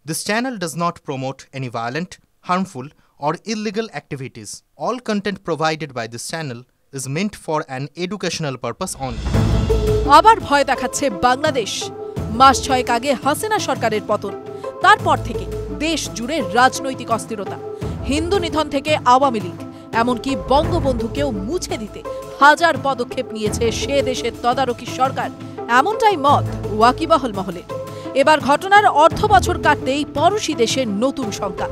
This channel does not promote any violent, harmful, or illegal activities. All content provided by this channel is meant for an educational purpose only. আবার ভয় দেখাচ্ছে বাংলাদেশ। মাস 6 আগে হাসিনা সরকারের পতন, তারপর থেকে দেশ জুড়ে রাজনৈতিক অস্থিরতা। হিন্দু নিধন থেকে আওয়ামী লীগ, এমনকি বঙ্গবন্ধুকেও মুছে দিতে হাজার পদক্ষেপ নিয়েছে সে দেশের তদারকি সরকার, এমনটাই মত ওয়াকিবহাল মহলের। এবার ঘটনার অর্ধ বছর কাটতেই পড়শি দেশের নতুন শঙ্কা,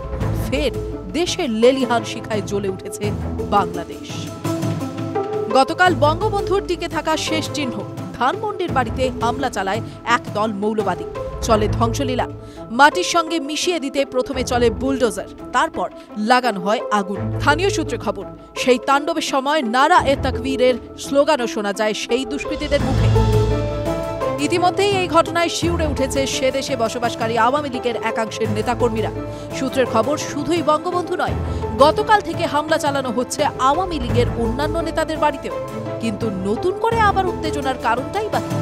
ফের দেশের লেলিহান শিখায় জ্বলে উঠেছে বাংলাদেশ। গতকাল বঙ্গবন্ধুর টিকে থাকা শেষ চিহ্ন ধানমন্ডির বাড়িতে হামলা চালায় একদল মৌলবাদী। চলে ধ্বংসলীলা, মাটির সঙ্গে মিশিয়ে দিতে প্রথমে চলে বুলডোজার, তারপর লাগানো হয় আগুন। স্থানীয় সূত্রে খবর, সেই তাণ্ডবের সময় নারা এ তাকবীরের স্লোগানও শোনা যায় সেই দুষ্কৃতীদের মুখে। ইতিমধ্যেই এই ঘটনায় শিউরে উঠেছে সে দেশে বসবাসকারী আওয়ামী লীগের একাংশের নেতাকর্মীরা। সূত্রের খবর, শুধুই বঙ্গবন্ধু নয়, গতকাল থেকে হামলা চালানো হচ্ছে আওয়ামী লীগের অন্যান্য নেতাদের বাড়িতেও। কিন্তু নতুন করে আবার উত্তেজনার কারণটাই বা কি?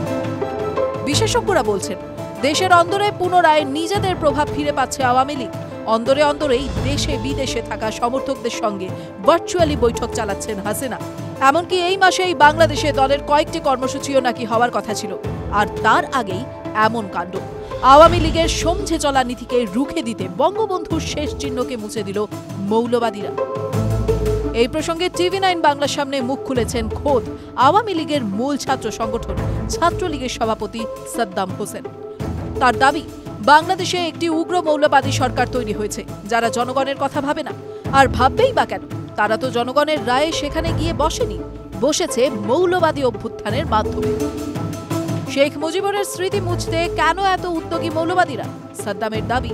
বিশেষজ্ঞরা বলছেন, দেশের অন্দরে পুনরায় নিজেদের প্রভাব ফিরে পাচ্ছে আওয়ামী লীগ। অন্দরে অন্দরেই দেশে বিদেশে থাকা সমর্থকদের সঙ্গে ভার্চুয়ালি বৈঠক চালাচ্ছেন হাসিনা। এমনকি এই মাসেই বাংলাদেশে দলের কয়েকটি কর্মসূচিও নাকি হওয়ার কথা ছিল। আর তার আগেই এমন কাণ্ড। আওয়ামী লীগের সমঝে চলা নীতিকে রুখে দিতে বঙ্গবন্ধুর শেষ চিহ্নকে মুছে দিল মৌলবাদীরা। এই প্রসঙ্গে TV9 বাংলার সামনে মুখ খুলেছেন খোদ আওয়ামী লীগের মূল ছাত্র সংগঠন ছাত্রলীগের সভাপতি সাদ্দাম হোসেন। তার দাবি, বাংলাদেশে একটি উগ্র মৌলবাদী সরকার তৈরি হয়েছে, যারা জনগণের কথা ভাবে না। আর ভাববেই বা কেন? তারা তো জনগণের রায়ে সেখানে গিয়ে বসেনি, বসেছে মৌলবাদী অভ্যুত্থানের মাধ্যমে। শেখ মুজিবুরের স্মৃতি মুছতে কেন এত উদ্যোগী মৌলবাদীরা? সাদ্দামের দাবি,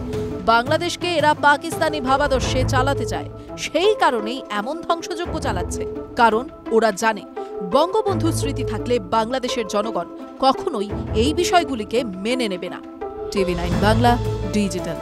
বাংলাদেশকে এরা পাকিস্তানি ভাবাদর্শে চালাতে চায়, সেই কারণেই এমন ধ্বংসযজ্ঞ চালাচ্ছে। কারণ ওরা জানে, বঙ্গবন্ধুর স্মৃতি থাকলে বাংলাদেশের জনগণ কখনোই এই বিষয়গুলিকে মেনে নেবে না। TV9 Bangla digital.